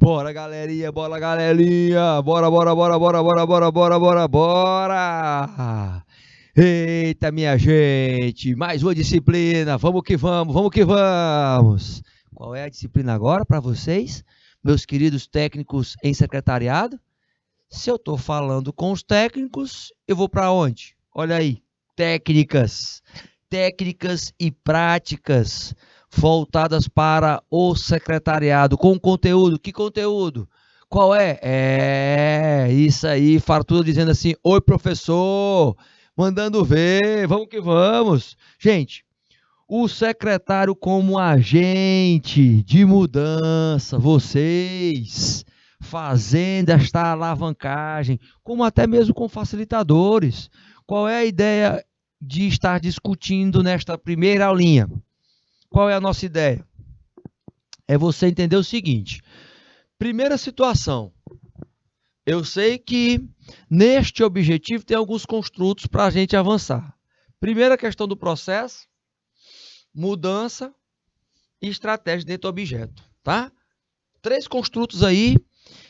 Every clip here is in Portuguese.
Bora, galerinha, bora, galerinha. Bora, bora, bora, bora, bora, bora, bora, bora, bora. Eita, minha gente, mais uma disciplina. Vamos que vamos, vamos que vamos. Qual é a disciplina agora para vocês, meus queridos técnicos em secretariado? Se eu estou falando com os técnicos, eu vou para onde? Olha aí, técnicas. Técnicas e práticas voltadas para o secretariado, com conteúdo. Que conteúdo? Qual é? É, isso aí, fartura dizendo assim, oi professor, mandando ver, vamos que vamos. Gente, o secretário como agente de mudança, vocês fazendo esta alavancagem, como até mesmo com facilitadores. Qual é a ideia de estar discutindo nesta primeira aulinha? Qual é a nossa ideia? É você entender o seguinte. Primeira situação. Eu sei que neste objetivo tem alguns construtos para a gente avançar. Primeira questão do processo, mudança e estratégia dentro do objeto, tá? 3 construtos aí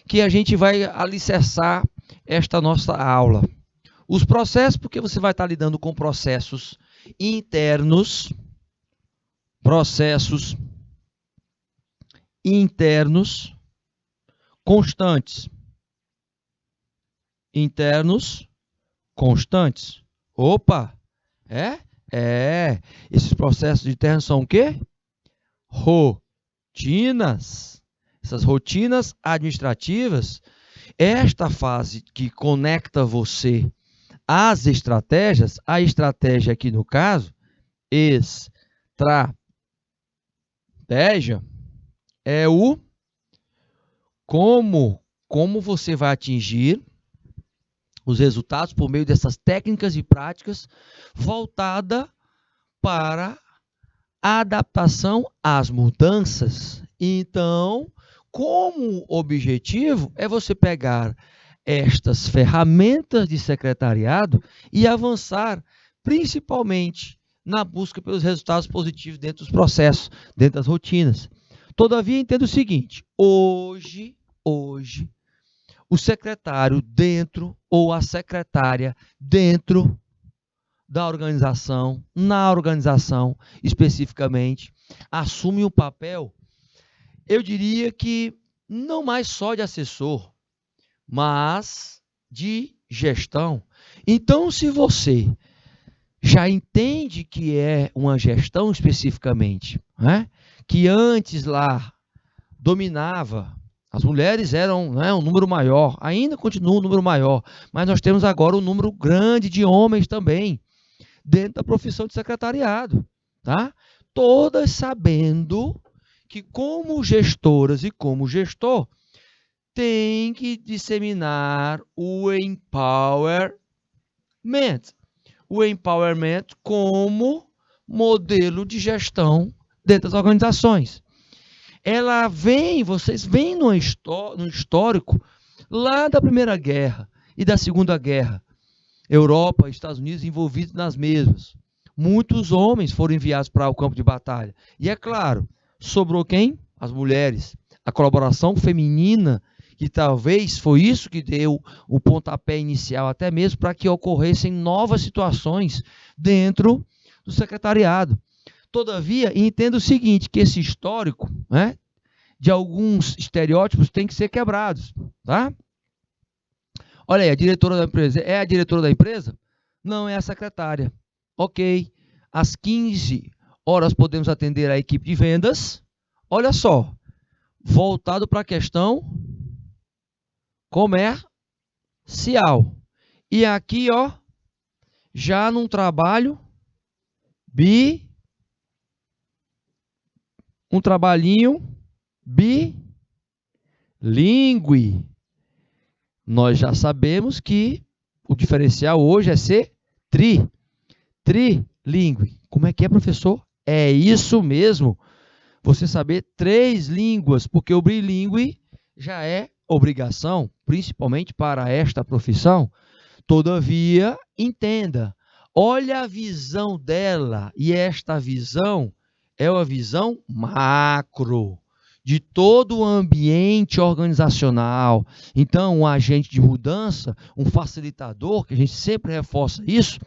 que a gente vai alicerçar esta nossa aula. Os processos, porque você vai estar lidando com processos internos, constantes. Internos constantes. Opa! Esses processos internos são o quê? Rotinas. Essas rotinas administrativas, esta fase que conecta você às estratégias, a estratégia aqui no caso, estratégia, é o como você vai atingir os resultados por meio dessas técnicas e práticas voltada para a adaptação às mudanças. Então, como objetivo é você pegar estas ferramentas de secretariado e avançar principalmente na busca pelos resultados positivos dentro dos processos, dentro das rotinas. Todavia, entenda o seguinte, hoje, o secretário dentro ou a secretária dentro da organização, na organização especificamente, assume um papel, eu diria que não mais só de assessor, mas de gestão. Então, se você já entende que é uma gestão especificamente, né? Que antes lá dominava, as mulheres eram, né, um número maior, ainda continua um número maior, mas nós temos agora um número grande de homens também, dentro da profissão de secretariado, tá? Todas sabendo que como gestoras e como gestor, tem que disseminar o empowerment. O empowerment como modelo de gestão dentro das organizações. Ela vem, vocês veem no histórico lá da Primeira Guerra e da Segunda Guerra. Europa e Estados Unidos envolvidos nas mesmas. Muitos homens foram enviados para o campo de batalha. E é claro, sobrou quem? As mulheres. A colaboração feminina, que talvez foi isso que deu o pontapé inicial, até mesmo para que ocorressem novas situações dentro do secretariado. Todavia, entenda o seguinte, que esse histórico, né, de alguns estereótipos tem que ser quebrados, tá? Olha aí, a diretora da empresa é a diretora da empresa? Não, é a secretária. Ok, às 15 horas podemos atender a equipe de vendas. Olha só, voltado para a questão comercial. E aqui, ó, já num trabalho um trabalhinho bilíngue. Nós já sabemos que o diferencial hoje é ser trilíngue. Como é que é, professor? É isso mesmo. Você saber 3 línguas, porque o bilíngue já é obrigação, principalmente para esta profissão. Todavia, entenda, olha a visão dela, e esta visão é uma visão macro, de todo o ambiente organizacional. Então, um agente de mudança, um facilitador, que a gente sempre reforça isso,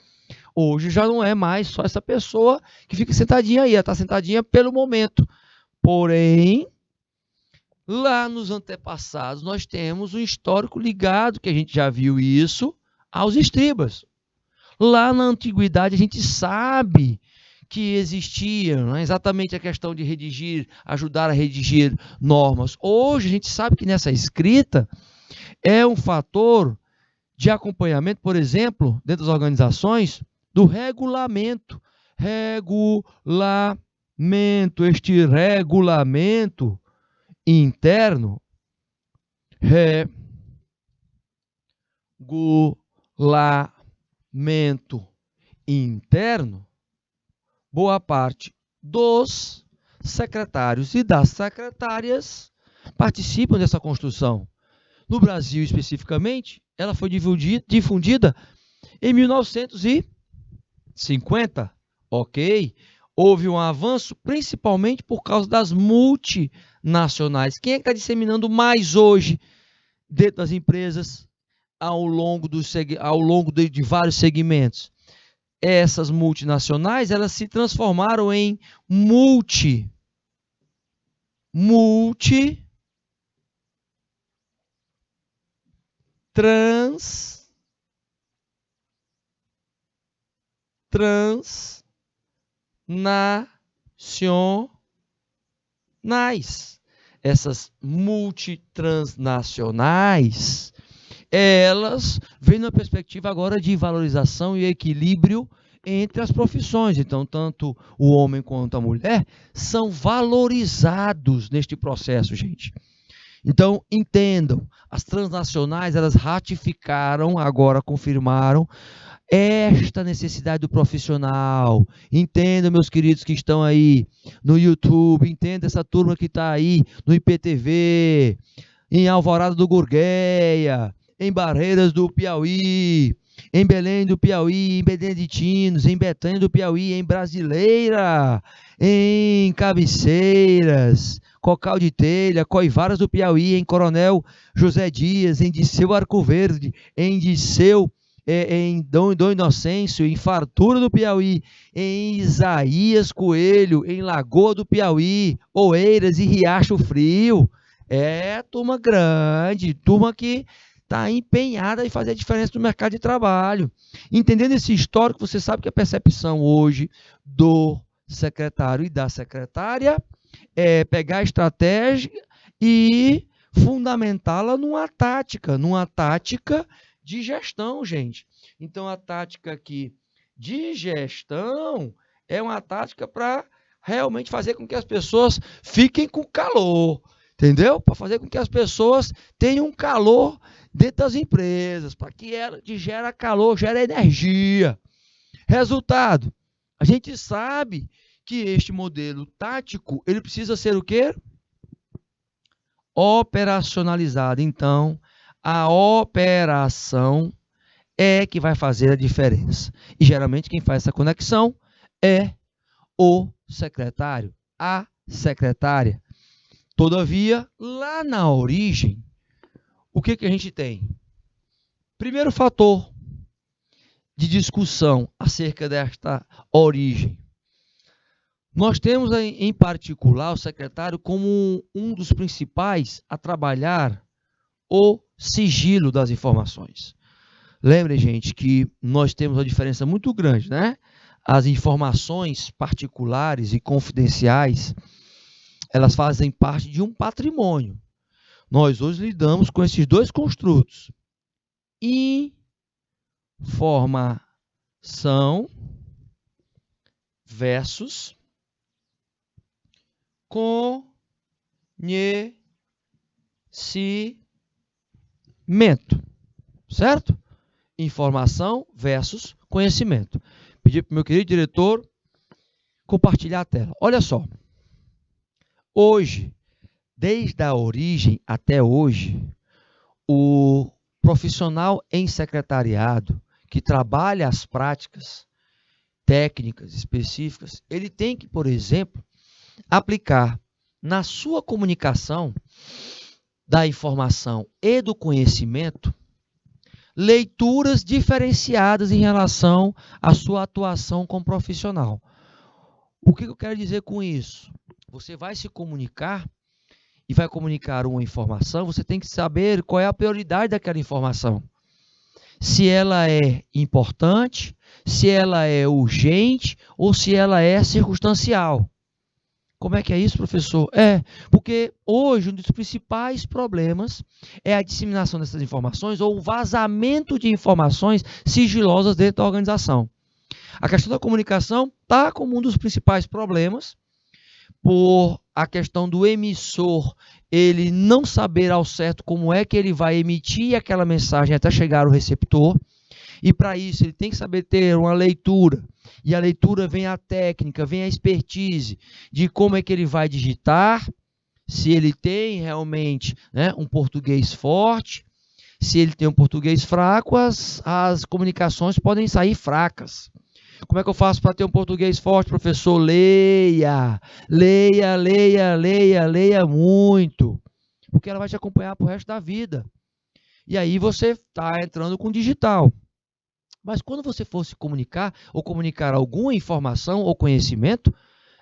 hoje já não é mais só essa pessoa que fica sentadinha aí, ela está sentadinha pelo momento. Porém, lá nos antepassados, nós temos um histórico ligado, que a gente já viu isso, aos escribas. Lá na antiguidade, a gente sabe que existia, não é exatamente a questão de redigir, ajudar a redigir normas. Hoje, a gente sabe que nessa escrita é um fator de acompanhamento, por exemplo, dentro das organizações, do regulamento. Regulamento, este regulamento interno, regulamento interno, boa parte dos secretários e das secretárias participam dessa construção. No Brasil, especificamente, ela foi difundida em 1950, ok? Houve um avanço principalmente por causa das multinacionais. Quem é que está disseminando mais hoje dentro das empresas ao longo de vários segmentos? Essas multinacionais, elas se transformaram em transnacionais. Essas multitransnacionais, elas vêm na perspectiva agora de valorização e equilíbrio entre as profissões. Então, tanto o homem quanto a mulher são valorizados neste processo, gente. Então, entendam, as transnacionais, elas ratificaram, agora confirmaram, esta necessidade do profissional. Entendam, meus queridos que estão aí no YouTube, entenda essa turma que está aí no IPTV, em Alvorada do Gurgueia, em Barreiras do Piauí, em Belém do Piauí, em Beneditinos, em Betânia do Piauí, em Brasileira, em Cabeceiras, Cocal de Telha, Coivaras do Piauí, em Coronel José Dias, em Disseu Arco Verde, em Disseu, em Dom Inocêncio, em Fartura do Piauí, em Isaías Coelho, em Lagoa do Piauí, Oeiras e Riacho Frio. É turma grande, turma que está empenhada em fazer a diferença no mercado de trabalho. Entendendo esse histórico, você sabe que a percepção hoje do secretário e da secretária é pegar a estratégia e fundamentá-la numa tática de gestão, gente. Então, a tática aqui de gestão é uma tática para realmente fazer com que as pessoas fiquem com calor, entendeu? Para fazer com que as pessoas tenham calor dentro das empresas, para que ela gera calor, gera energia. Resultado, a gente sabe que este modelo tático, ele precisa ser o quê? Operacionalizado. Então, a operação é que vai fazer a diferença. E geralmente quem faz essa conexão é o secretário, a secretária. Todavia, lá na origem, o que a gente tem? Primeiro fator de discussão acerca desta origem. Nós temos, em particular, o secretário como um dos principais a trabalhar o sigilo das informações. Lembrem, gente, que nós temos uma diferença muito grande, né? As informações particulares e confidenciais, elas fazem parte de um patrimônio. Nós hoje lidamos com esses dois construtos. Informação versus conhecimento. Certo? Informação versus conhecimento. Pedi para o meu querido diretor compartilhar a tela. Olha só. Hoje, desde a origem até hoje, o profissional em secretariado que trabalha as práticas técnicas específicas, ele tem que, por exemplo, aplicar na sua comunicação da informação e do conhecimento, leituras diferenciadas em relação à sua atuação como profissional. O que eu quero dizer com isso? Você vai se comunicar e vai comunicar uma informação, você tem que saber qual é a prioridade daquela informação. Se ela é importante, se ela é urgente ou se ela é circunstancial. Como é que é isso, professor? Porque hoje um dos principais problemas é a disseminação dessas informações ou o vazamento de informações sigilosas dentro da organização. A questão da comunicação está como um dos principais problemas, por a questão do emissor, ele não saber ao certo como é que ele vai emitir aquela mensagem até chegar ao receptor, e para isso ele tem que saber ter uma leitura, e a leitura vem a técnica, vem a expertise de como é que ele vai digitar, se ele tem realmente, né, um português forte, se ele tem um português fraco, as comunicações podem sair fracas. Como é que eu faço para ter um português forte, professor? Leia, leia, leia, leia, leia muito, porque ela vai te acompanhar para o resto da vida. E aí você está entrando com digital. Mas quando você for se comunicar ou comunicar alguma informação ou conhecimento,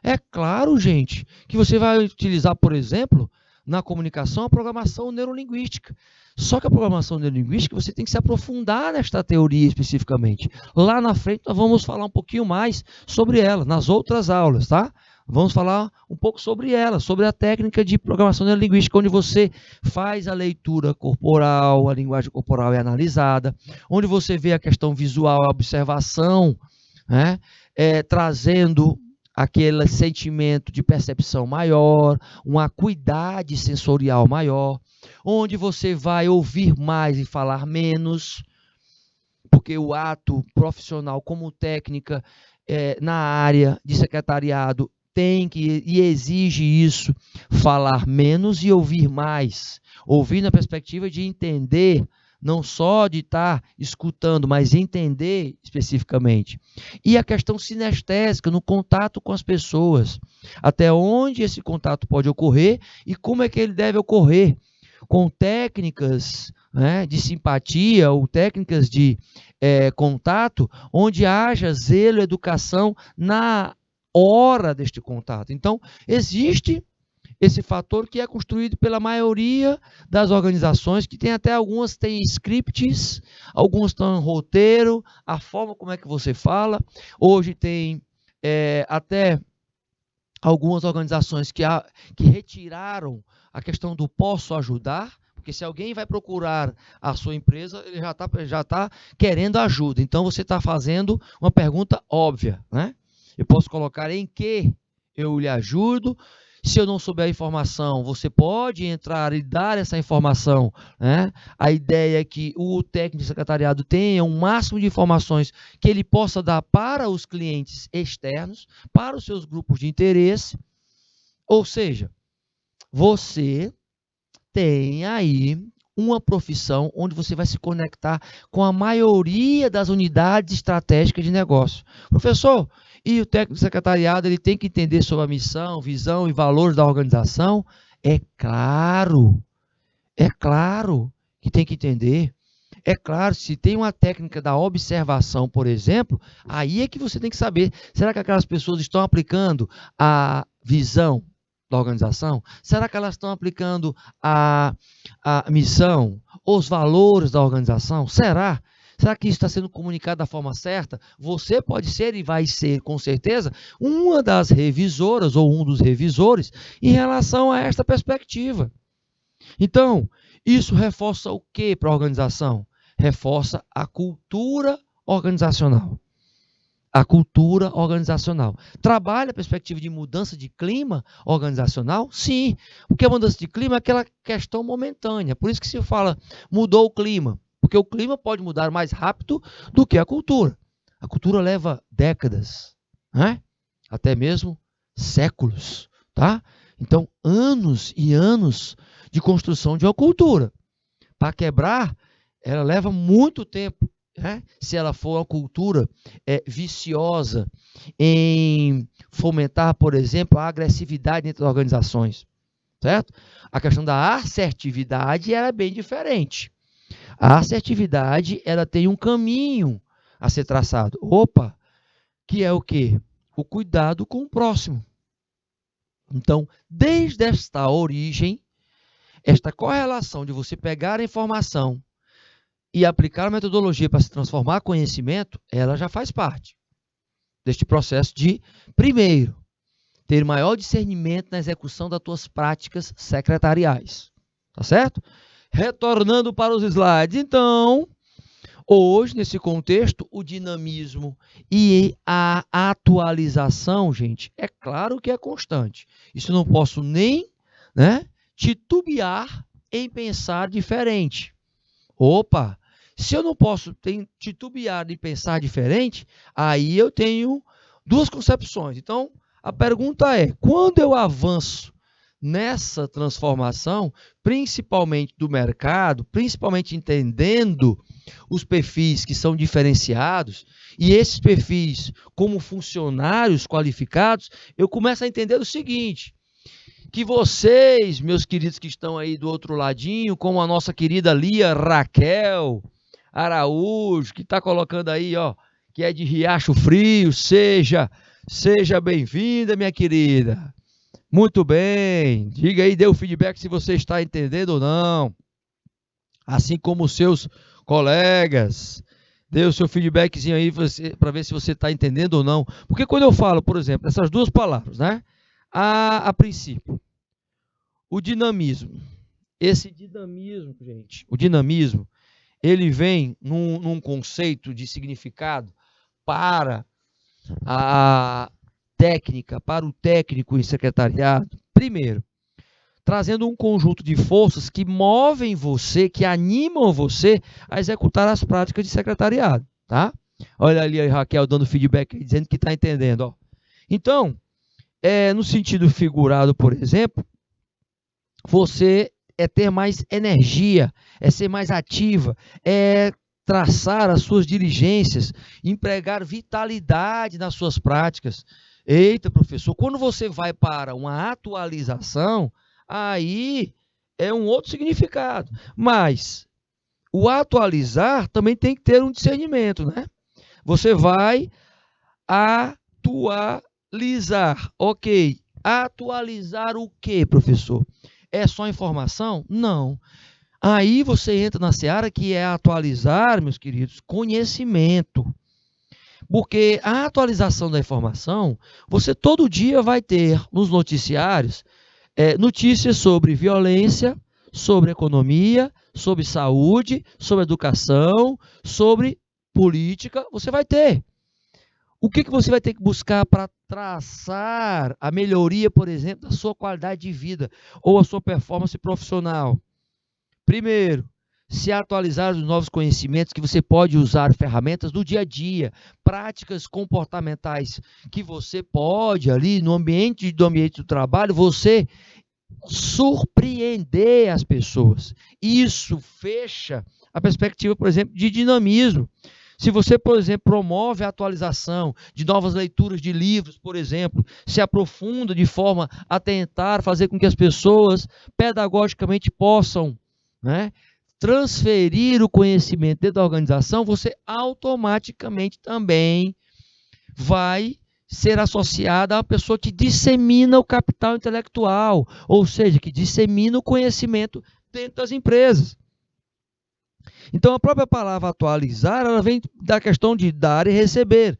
é claro, gente, que você vai utilizar, por exemplo, na comunicação, a programação neurolinguística. Só que a programação neurolinguística, você tem que se aprofundar nesta teoria especificamente. Lá na frente, nós vamos falar um pouquinho mais sobre ela, nas outras aulas, tá? Vamos falar um pouco sobre ela, sobre a técnica de programação neurolinguística, onde você faz a leitura corporal, a linguagem corporal é analisada, onde você vê a questão visual, a observação, né? Trazendo aquele sentimento de percepção maior, uma acuidade sensorial maior, onde você vai ouvir mais e falar menos, porque o ato profissional como técnica na área de secretariado tem que e exige isso, falar menos e ouvir mais, ouvir na perspectiva de entender, não só de estar escutando, mas entender especificamente. E a questão sinestésica no contato com as pessoas, até onde esse contato pode ocorrer e como é que ele deve ocorrer, com técnicas, né, de simpatia ou técnicas de contato, onde haja zelo e educação na hora deste contato. Então, existe esse fator que é construído pela maioria das organizações, que tem até algumas têm scripts, algumas estão em roteiro, a forma como é que você fala. Hoje tem até algumas organizações que retiraram a questão do posso ajudar, porque se alguém vai procurar a sua empresa, ele já tá querendo ajuda. Então, você está fazendo uma pergunta óbvia, né? Eu posso colocar em que eu lhe ajudo. Se eu não souber a informação, você pode entrar e dar essa informação, né? A ideia é que o técnico de secretariado tenha um máximo de informações que ele possa dar para os clientes externos, para os seus grupos de interesse. Ou seja, você tem aí uma profissão onde você vai se conectar com a maioria das unidades estratégicas de negócio. Professor, e o técnico de secretariado ele tem que entender sobre a missão, visão e valores da organização? É claro que tem que entender. É claro, se tem uma técnica da observação, por exemplo, aí é que você tem que saber, será que aquelas pessoas estão aplicando a visão da organização? Será que elas estão aplicando a missão, os valores da organização? Será? Será que isso está sendo comunicado da forma certa? Você pode ser e vai ser, com certeza, uma das revisoras ou um dos revisores em relação a esta perspectiva. Então, isso reforça o que para a organização? Reforça a cultura organizacional. A cultura organizacional. Trabalha a perspectiva de mudança de clima organizacional? Sim, porque a mudança de clima é aquela questão momentânea. Por isso que se fala, mudou o clima. Porque o clima pode mudar mais rápido do que a cultura. A cultura leva décadas, né? Até mesmo séculos, tá? Então, anos e anos de construção de uma cultura. Para quebrar, ela leva muito tempo. Se ela for uma cultura viciosa em fomentar, por exemplo, a agressividade dentro das organizações. certo? A questão da assertividade ela é bem diferente. A assertividade ela tem um caminho a ser traçado. Opa, que é o quê? O cuidado com o próximo. Então, desde esta origem, esta correlação de você pegar a informação e aplicar a metodologia para se transformar em conhecimento, ela já faz parte deste processo de, primeiro, ter maior discernimento na execução das tuas práticas secretariais. Tá certo? Retornando para os slides, então, hoje, nesse contexto, o dinamismo e a atualização, gente, é claro que é constante. Isso não posso nem, titubear em pensar diferente. Opa, se eu não posso titubear em pensar diferente, aí eu tenho duas concepções. Então, a pergunta é, quando eu avanço nessa transformação, principalmente do mercado, principalmente entendendo os perfis que são diferenciados, e esses perfis como funcionários qualificados, eu começo a entender o seguinte, que vocês, meus queridos que estão aí do outro ladinho, como a nossa querida Lia Raquel Araújo, que está colocando aí, ó, que é de Riacho Frio, seja bem-vinda, minha querida. Muito bem, diga aí, dê o feedback se você está entendendo ou não. Assim como os seus colegas, dê o seu feedbackzinho aí para ver se você está entendendo ou não. Porque quando eu falo, por exemplo, essas duas palavras, a princípio, o dinamismo. Esse dinamismo, gente, o dinamismo, ele vem num conceito de significado para a técnica, para o técnico em secretariado. Primeiro, trazendo um conjunto de forças que movem você, que animam você a executar as práticas de secretariado, tá? Olha ali a Raquel dando feedback, dizendo que está entendendo, ó. Então, no sentido figurado, por exemplo, você é ter mais energia, é ser mais ativa, é traçar as suas diligências, empregar vitalidade nas suas práticas. Eita, professor, quando você vai para uma atualização, aí é um outro significado. Mas o atualizar também tem que ter um discernimento, né? Você vai atualizar. Ok. Atualizar o quê, professor? É só informação? Não. Aí você entra na seara que é atualizar, meus queridos, conhecimento. Porque a atualização da informação, você todo dia vai ter nos noticiários notícias sobre violência, sobre economia, sobre saúde, sobre educação, sobre política, você vai ter. O que você vai ter que buscar para traçar a melhoria, por exemplo, da sua qualidade de vida ou a sua performance profissional? Primeiro, se atualizar os novos conhecimentos que você pode usar, ferramentas do dia a dia, práticas comportamentais que você pode ali no ambiente do trabalho, você surpreender as pessoas. Isso fecha a perspectiva, por exemplo, de dinamismo. Se você, por exemplo, promove a atualização de novas leituras de livros, por exemplo, se aprofunda de forma a tentar fazer com que as pessoas pedagogicamente possam, transferir o conhecimento dentro da organização, você automaticamente também vai ser associada a uma pessoa que dissemina o capital intelectual, ou seja, que dissemina o conhecimento dentro das empresas. Então, a própria palavra atualizar, ela vem da questão de dar e receber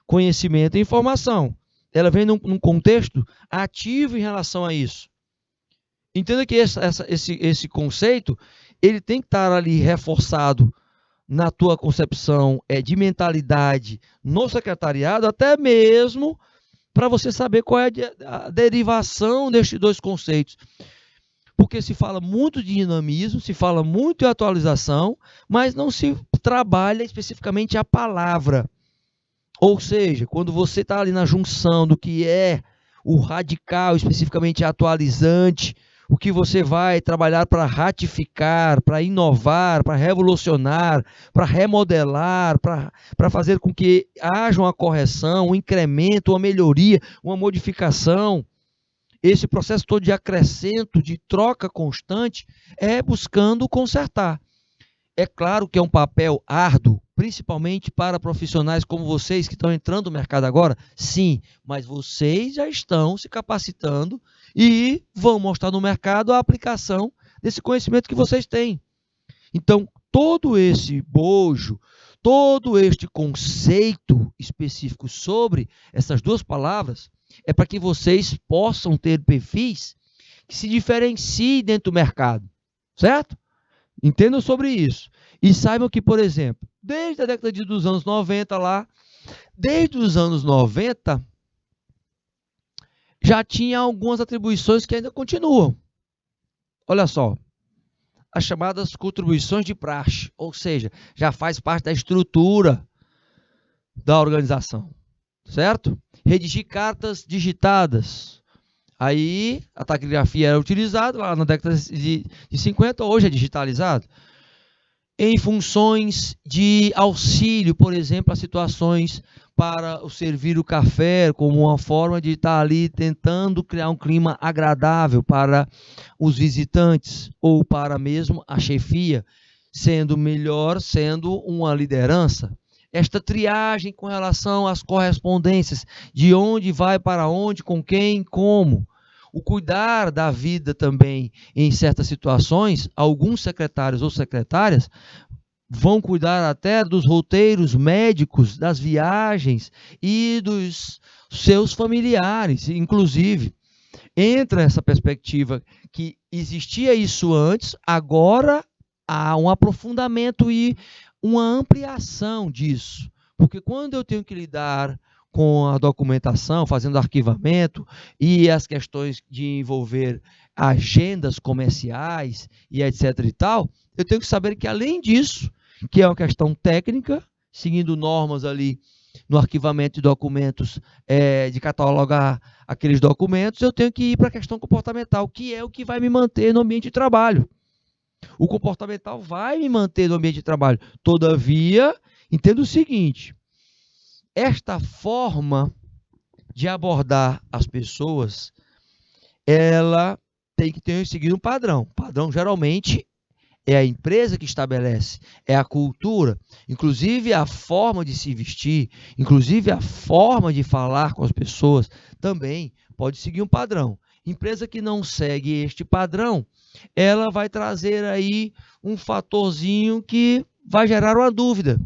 conhecimento e informação. Ela vem num contexto ativo em relação a isso. Entenda que esse conceito, ele tem que estar ali reforçado na tua concepção de mentalidade no secretariado, até mesmo para você saber qual é a derivação destes dois conceitos. Porque se fala muito de dinamismo, se fala muito de atualização, mas não se trabalha especificamente a palavra. Ou seja, quando você está ali na junção do que é o radical, especificamente atualizante, o que você vai trabalhar para ratificar, para inovar, para revolucionar, para remodelar, para fazer com que haja uma correção, um incremento, uma melhoria, uma modificação. esse processo todo de acrescento, de troca constante, é buscando consertar. É claro que é um papel árduo, principalmente para profissionais como vocês que estão entrando no mercado agora, sim, mas vocês já estão se capacitando e vão mostrar no mercado a aplicação desse conhecimento que vocês têm. Então, todo esse bojo, todo este conceito específico sobre essas duas palavras é para que vocês possam ter perfis que se diferenciem dentro do mercado, certo? Entendam sobre isso. E saibam que, por exemplo, desde a década dos anos 90 lá, desde os anos 90, já tinha algumas atribuições que ainda continuam. Olha só, as chamadas contribuições de praxe, ou seja, já faz parte da estrutura da organização, certo? Redigir cartas digitadas. Aí a taquigrafia era utilizada lá na década de 50, hoje é digitalizado. Em funções de auxílio, por exemplo, a situações para o servir o café, como uma forma de estar ali tentando criar um clima agradável para os visitantes, ou para mesmo a chefia, sendo melhor, sendo uma liderança. Esta triagem com relação às correspondências, de onde vai para onde, com quem, como. O cuidar da vida também em certas situações, alguns secretários ou secretárias vão cuidar até dos roteiros médicos, das viagens e dos seus familiares, inclusive. Entra essa perspectiva que existia isso antes, agora há um aprofundamento e uma ampliação disso. Porque quando eu tenho que lidar com a documentação, fazendo arquivamento e as questões de envolver agendas comerciais e etc e tal, eu tenho que saber que além disso, que é uma questão técnica, seguindo normas ali no arquivamento de documentos, de catalogar aqueles documentos, eu tenho que ir para a questão comportamental, que é o que vai me manter no ambiente de trabalho. O comportamental vai me manter no ambiente de trabalho. Todavia, entenda o seguinte, esta forma de abordar as pessoas, ela tem que seguir um padrão. O padrão, geralmente, é a empresa que estabelece, é a cultura, inclusive a forma de se vestir, inclusive a forma de falar com as pessoas, também pode seguir um padrão. Empresa que não segue este padrão, ela vai trazer aí um fatorzinho que vai gerar uma dúvida.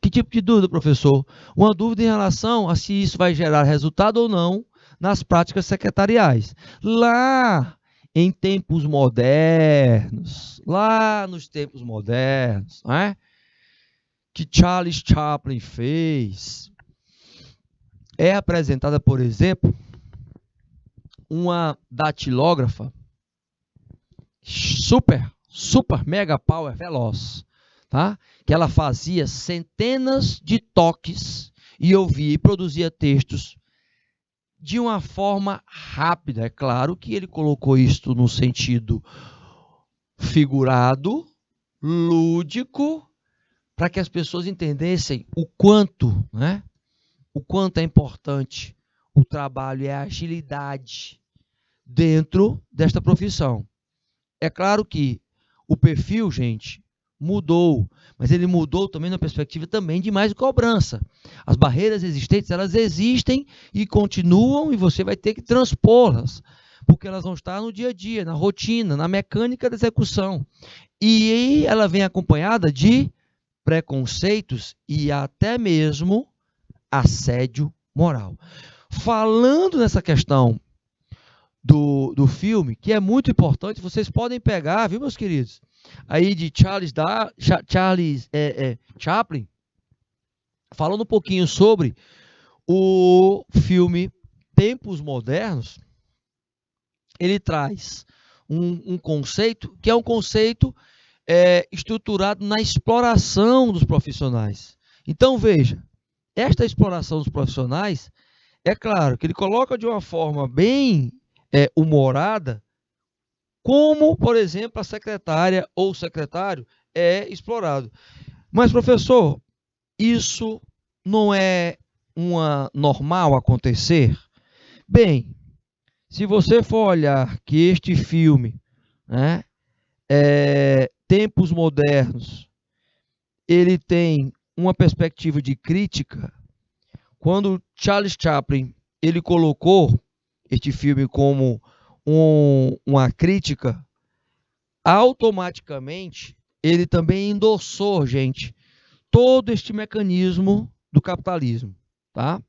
Que tipo de dúvida, professor? Uma dúvida em relação a se isso vai gerar resultado ou não nas práticas secretariais. Lá em tempos modernos, lá nos tempos modernos, né, que Charles Chaplin fez, é apresentada, por exemplo, uma datilógrafa super mega power veloz, tá? Que ela fazia centenas de toques e ouvia e produzia textos de uma forma rápida. É claro que ele colocou isto no sentido figurado, lúdico, para que as pessoas entendessem o quanto, né? O quanto é importante o trabalho e a agilidade dentro desta profissão. É claro que o perfil, gente, mudou, mas ele mudou também na perspectiva também de mais cobrança. As barreiras existentes, elas existem e continuam, e você vai ter que transpô-las, porque elas vão estar no dia a dia, na rotina, na mecânica da execução. E ela vem acompanhada de preconceitos e até mesmo assédio moral. Falando nessa questão do filme, que é muito importante, vocês podem pegar, viu, meus queridos? Aí de Charles Chaplin, falando um pouquinho sobre o filme Tempos Modernos, ele traz um conceito que é um conceito estruturado na exploração dos profissionais. Então, veja, esta exploração dos profissionais, é claro que ele coloca de uma forma bem humorada, como, por exemplo, a secretária ou o secretário é explorado. Mas, professor, isso não é normal acontecer? Bem, Se você for olhar que este filme, né, Tempos Modernos, ele tem uma perspectiva de crítica. Quando Charles Chaplin ele colocou este filme como uma crítica, automaticamente ele também endossou, gente, todo este mecanismo do capitalismo, tá?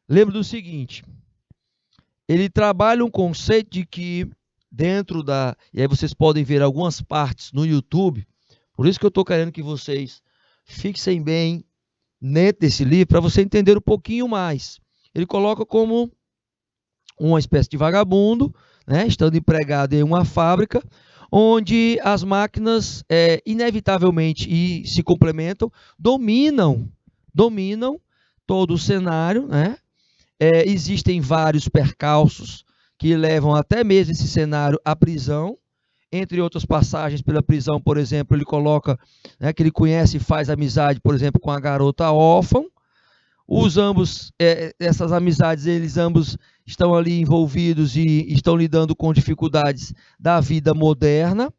Lembra do seguinte, ele trabalha um conceito de que dentro da... E aí vocês podem ver algumas partes no YouTube, por isso que eu estou querendo que vocês fixem bem dentro desse livro, para você entender um pouquinho mais. Ele coloca como uma espécie de vagabundo, né, estando empregado em uma fábrica, onde as máquinas, inevitavelmente, e se complementam, dominam todo o cenário, né? Existem vários percalços que levam até mesmo esse cenário à prisão. Entre outras passagens pela prisão, por exemplo, ele coloca, né, que ele conhece e faz amizade, por exemplo, com a garota órfã. Essas amizades, eles ambos estão ali envolvidos e estão lidando com dificuldades da vida moderna,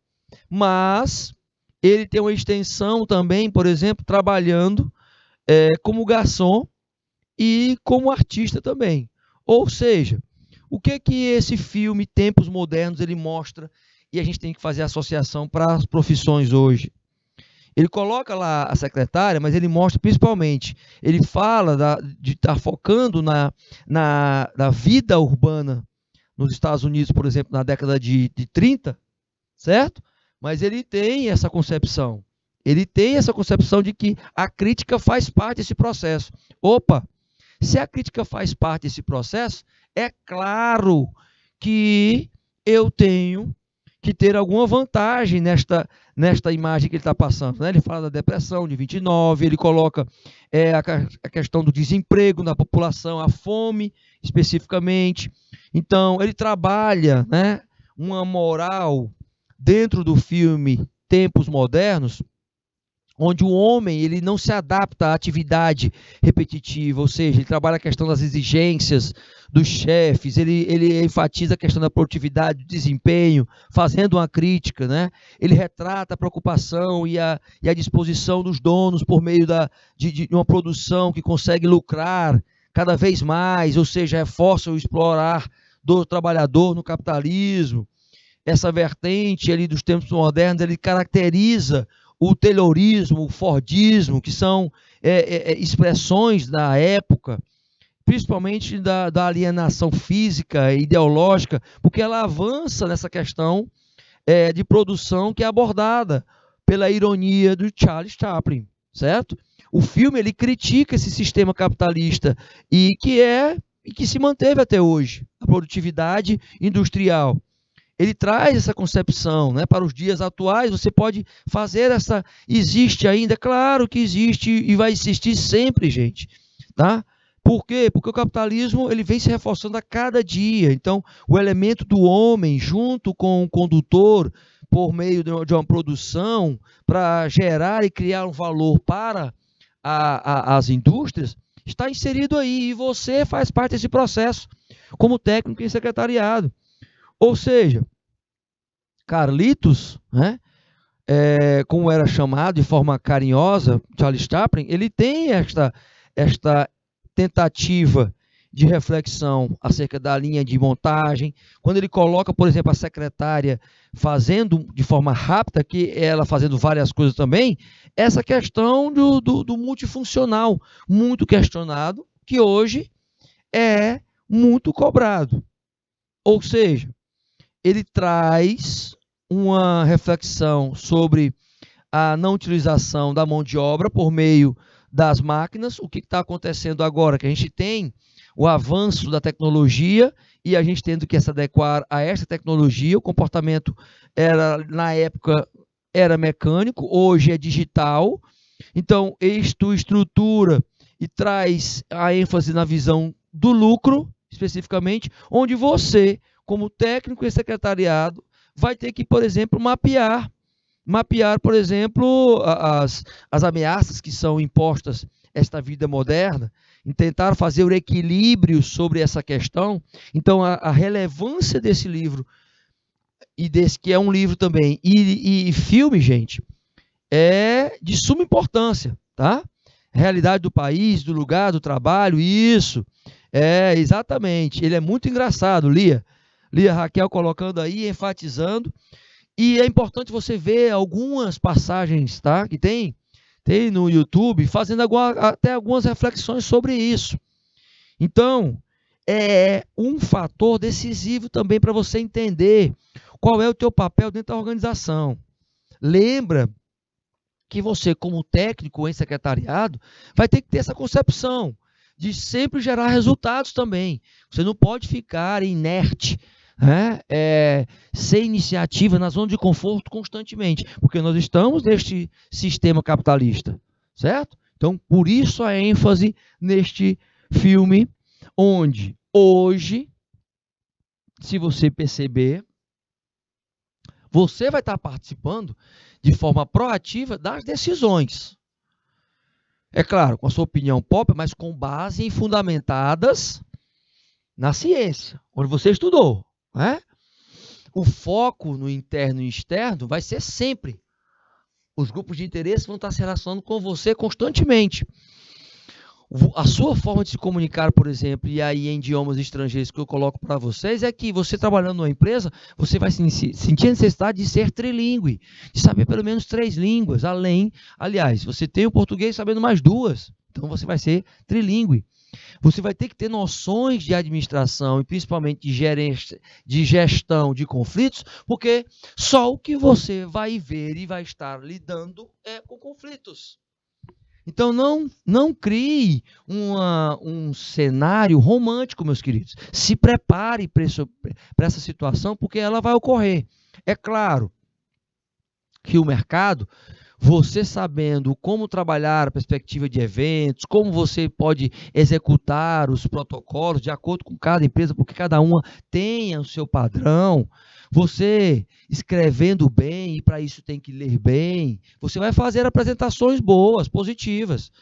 mas ele tem uma extensão também, por exemplo, trabalhando como garçom e como artista também. Ou seja, o que esse filme Tempos Modernos ele mostra, e a gente tem que fazer associação para as profissões hoje. Ele coloca lá a secretária, mas ele mostra principalmente, ele fala de estar focando na vida urbana nos Estados Unidos, por exemplo, na década de 30, certo? Mas ele tem essa concepção. Ele tem essa concepção de que a crítica faz parte desse processo. Opa, se a crítica faz parte desse processo, é claro que eu tenho que ter alguma vantagem nesta imagem que ele está passando, né? Ele fala da depressão de 29, ele coloca a questão do desemprego na população, a fome especificamente. Então, ele trabalha, né, uma moral dentro do filme Tempos Modernos, onde o homem ele não se adapta à atividade repetitiva, ou seja, ele trabalha a questão das exigências dos chefes, ele enfatiza a questão da produtividade, do desempenho, fazendo uma crítica, né? Ele retrata a preocupação e a disposição dos donos por meio de uma produção que consegue lucrar cada vez mais, ou seja, reforça o explorar do trabalhador no capitalismo. Essa vertente ali dos tempos modernos, ele caracteriza o taylorismo, o fordismo, que são expressões da época, principalmente da alienação física e ideológica, porque ela avança nessa questão de produção que é abordada pela ironia do Charles Chaplin, certo? O filme ele critica esse sistema capitalista e que se manteve até hoje, a produtividade industrial. Ele traz essa concepção, né, para os dias atuais. Você pode fazer essa... Existe ainda? Claro que existe e vai existir sempre, gente. Tá? Por quê? Porque o capitalismo ele vem se reforçando a cada dia. Então, o elemento do homem junto com o condutor, por meio de uma produção, para gerar e criar um valor para as indústrias, está inserido aí. E você faz parte desse processo como técnico em secretariado. Ou seja, Carlitos, né, como era chamado de forma carinhosa, Charles Chaplin, ele tem esta tentativa de reflexão acerca da linha de montagem. Quando ele coloca, por exemplo, a secretária fazendo de forma rápida, que ela fazendo várias coisas também, essa questão do multifuncional, muito questionado, que hoje é muito cobrado. Ou seja, ele traz uma reflexão sobre a não utilização da mão de obra por meio das máquinas. O que está acontecendo agora? Que a gente tem o avanço da tecnologia e a gente tendo que se adequar a essa tecnologia. O comportamento na época era mecânico, hoje é digital. Então, isto estrutura e traz a ênfase na visão do lucro, especificamente, onde você, como técnico e secretariado, vai ter que, por exemplo, mapear, por exemplo, as ameaças que são impostas a esta vida moderna. em tentar fazer o equilíbrio sobre essa questão. Então, a relevância desse livro, e desse que é um livro também, e filme, gente, é de suma importância, tá? Realidade do país, do lugar, do trabalho, isso. Exatamente. Ele é muito engraçado, Lia. Raquel colocando aí, enfatizando. E é importante você ver algumas passagens, tá? Que tem no YouTube, fazendo até algumas reflexões sobre isso. Então, é um fator decisivo também para você entender qual é o teu papel dentro da organização. Lembra que você, como técnico em secretariado, vai ter que ter essa concepção de sempre gerar resultados também. Você não pode ficar inerte, né? Sem iniciativa, na zona de conforto constantemente, porque nós estamos neste sistema capitalista, certo? Então, por isso a ênfase neste filme, onde hoje, se você perceber, você vai estar participando de forma proativa das decisões. É claro, com a sua opinião própria, mas com base em fundamentadas na ciência, onde você estudou, né? O foco no interno e externo vai ser sempre. Os grupos de interesse vão estar se relacionando com você constantemente. A sua forma de se comunicar, por exemplo, e aí em idiomas estrangeiros que eu coloco para vocês, é que você trabalhando numa empresa, você vai sentir a necessidade de ser trilíngue, de saber pelo menos 3 línguas, aliás, você tem o português sabendo mais 2, então você vai ser trilíngue. Você vai ter que ter noções de administração e principalmente de gestão de conflitos, porque só o que você vai ver e vai estar lidando é com conflitos. Então, não crie um cenário romântico, meus queridos. Se prepare para essa situação, porque ela vai ocorrer. É claro que o mercado, você sabendo como trabalhar a perspectiva de eventos, como você pode executar os protocolos de acordo com cada empresa, porque cada uma tem o seu padrão, você escrevendo bem, e para isso tem que ler bem, você vai fazer apresentações boas, positivas.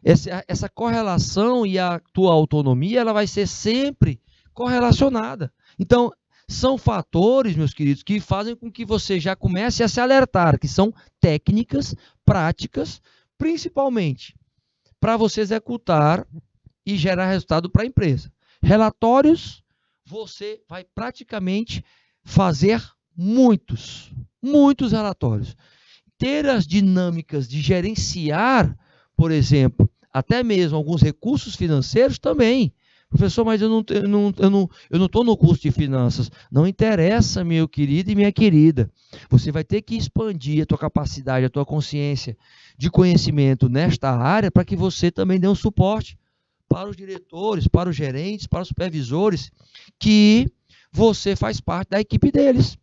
Essa correlação e a tua autonomia, ela vai ser sempre correlacionada. Então, são fatores, meus queridos, que fazem com que você já comece a se alertar, que são técnicas, práticas, principalmente para você executar e gerar resultado para a empresa. Relatórios, você vai praticamente fazer muitos relatórios. Ter as dinâmicas de gerenciar, por exemplo, até mesmo alguns recursos financeiros também. Professor, mas eu não estou no curso de finanças. Não interessa, meu querido e minha querida. Você vai ter que expandir a tua capacidade, a tua consciência de conhecimento nesta área para que você também dê um suporte para os diretores, para os gerentes, para os supervisores, que você faz parte da equipe deles.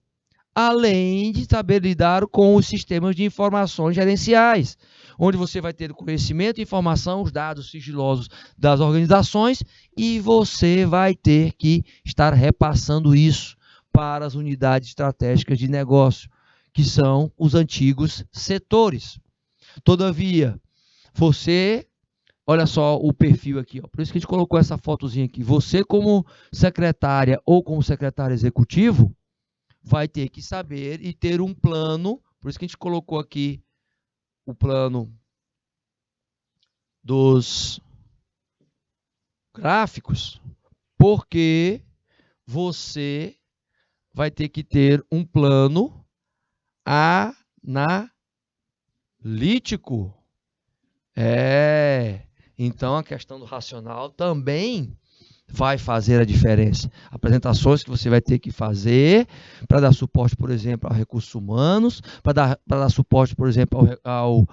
Além de saber lidar com os sistemas de informações gerenciais, onde você vai ter o conhecimento, informação, os dados sigilosos das organizações, e você vai ter que estar repassando isso para as unidades estratégicas de negócio, que são os antigos setores. Todavia, você, olha só o perfil aqui, ó, por isso que a gente colocou essa fotozinha aqui, você como secretária ou como secretário executivo, vai ter que saber e ter um plano, por isso que a gente colocou aqui o plano dos gráficos, porque você vai ter que ter um plano analítico. Então a questão do racional também vai fazer a diferença. Apresentações que você vai ter que fazer para dar suporte, por exemplo, a recursos humanos, para dar suporte, por exemplo, ao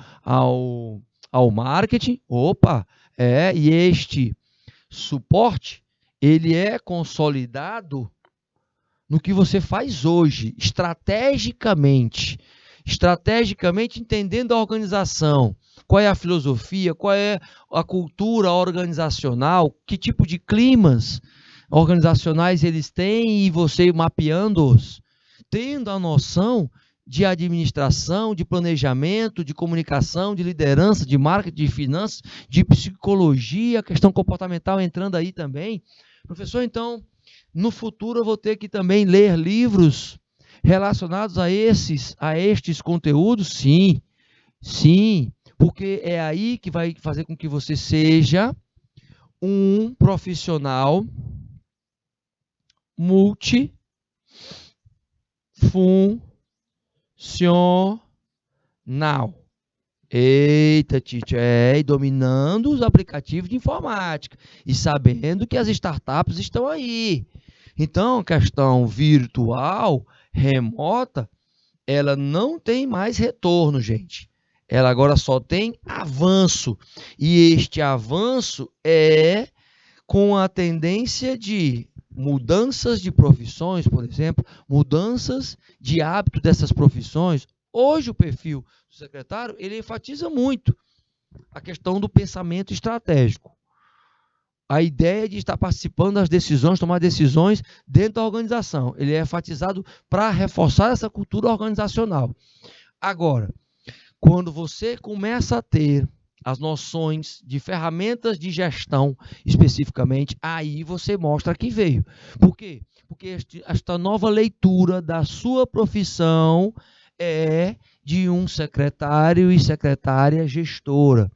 marketing. E este suporte, ele é consolidado no que você faz hoje, estrategicamente entendendo a organização. Qual é a filosofia, qual é a cultura organizacional, que tipo de climas organizacionais eles têm e você mapeando-os, tendo a noção de administração, de planejamento, de comunicação, de liderança, de marketing, de finanças, de psicologia, questão comportamental entrando aí também. Professor, então, no futuro eu vou ter que também ler livros relacionados a estes conteúdos? Sim, sim, porque é aí que vai fazer com que você seja um profissional multifuncional. Eita, Tite, e dominando os aplicativos de informática e sabendo que as startups estão aí. Então, a questão virtual, remota, ela não tem mais retorno, gente. Ela agora só tem avanço. E este avanço é com a tendência de mudanças de profissões, por exemplo, mudanças de hábito dessas profissões. Hoje o perfil do secretário, ele enfatiza muito a questão do pensamento estratégico. A ideia de estar participando das decisões, tomar decisões dentro da organização. Ele é enfatizado para reforçar essa cultura organizacional. Agora, quando você começa a ter as noções de ferramentas de gestão, especificamente, aí você mostra que veio. Por quê? Porque esta nova leitura da sua profissão é de um secretário e secretária gestora.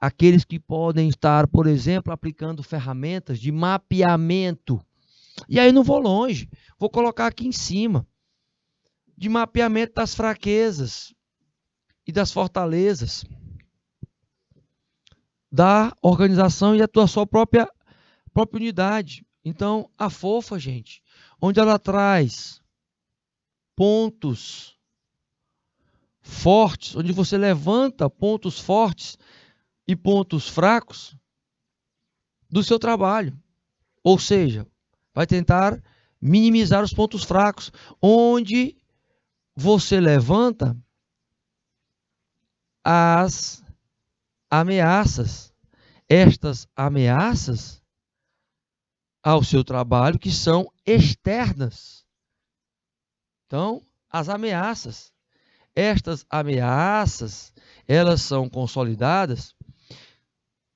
Aqueles que podem estar, por exemplo, aplicando ferramentas de mapeamento. E aí não vou longe, vou colocar aqui em cima. De mapeamento das fraquezas e das fortalezas da organização e da sua própria unidade. Então, a FOFA, gente, onde ela traz pontos fortes, onde você levanta pontos fortes e pontos fracos do seu trabalho. Ou seja, vai tentar minimizar os pontos fracos, onde você levanta as ameaças, estas ameaças ao seu trabalho que são externas. Então, as ameaças, estas ameaças, elas são consolidadas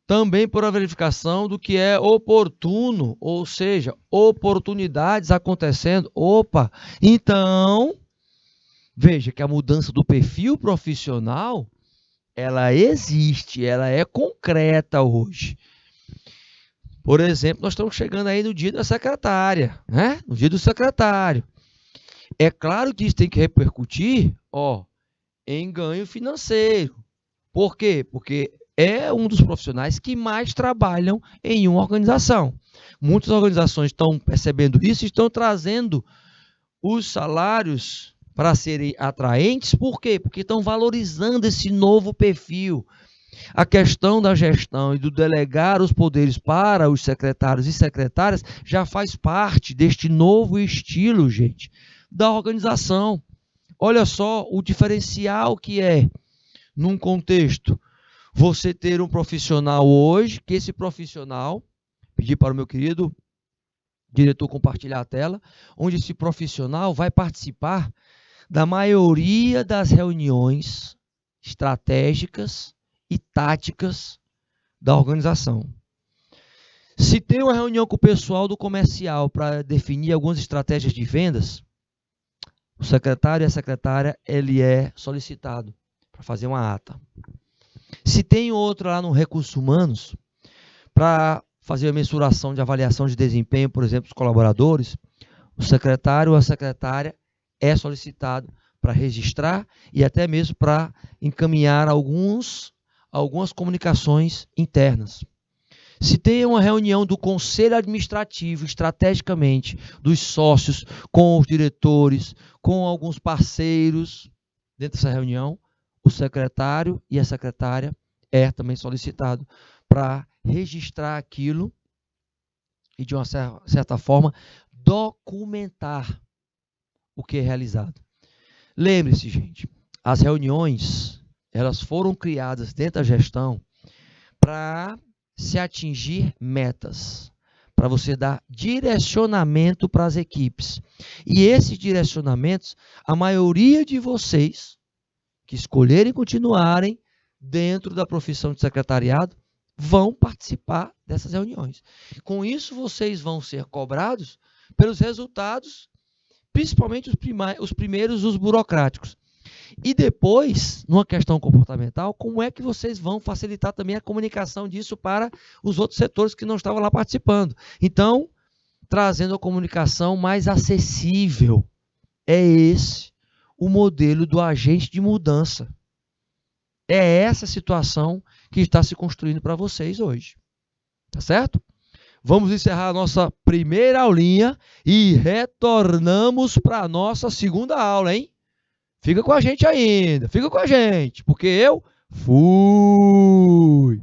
também por a verificação do que é oportuno, ou seja, oportunidades acontecendo. Opa, então, veja que a mudança do perfil profissional, ela existe, ela é concreta hoje. Por exemplo, nós estamos chegando aí no dia da secretária, né? No dia do secretário. É claro que isso tem que repercutir, em ganho financeiro. Por quê? Porque é um dos profissionais que mais trabalham em uma organização. Muitas organizações estão percebendo isso e estão trazendo os salários para serem atraentes. Por quê? Porque estão valorizando esse novo perfil. A questão da gestão e do delegar os poderes para os secretários e secretárias já faz parte deste novo estilo, gente, da organização. Olha só o diferencial que é, num contexto, você ter um profissional hoje, que esse profissional, pedir para o meu querido diretor compartilhar a tela, onde esse profissional vai participar da maioria das reuniões estratégicas e táticas da organização. Se tem uma reunião com o pessoal do comercial para definir algumas estratégias de vendas, o secretário e a secretária, ele é solicitado para fazer uma ata. Se tem outra lá no Recursos Humanos, para fazer a mensuração de avaliação de desempenho, por exemplo, dos colaboradores, o secretário ou a secretária é solicitado para registrar e até mesmo para encaminhar algumas comunicações internas. Se tem uma reunião do conselho administrativo, estrategicamente, dos sócios, com os diretores, com alguns parceiros, dentro dessa reunião, o secretário e a secretária é também solicitado para registrar aquilo e, de uma certa forma, documentar o que é realizado. Lembre-se, gente, as reuniões, elas foram criadas dentro da gestão para se atingir metas, para você dar direcionamento para as equipes. E esses direcionamentos, a maioria de vocês que escolherem continuarem dentro da profissão de secretariado vão participar dessas reuniões. Com isso, vocês vão ser cobrados pelos resultados, principalmente os primeiros, os burocráticos. E depois, numa questão comportamental, como é que vocês vão facilitar também a comunicação disso para os outros setores que não estavam lá participando? Então, trazendo a comunicação mais acessível. É esse o modelo do agente de mudança. É essa situação que está se construindo para vocês hoje. Tá certo? Vamos encerrar a nossa primeira aulinha e retornamos para a nossa segunda aula, hein? Fica com a gente ainda, fica com a gente, porque eu fui!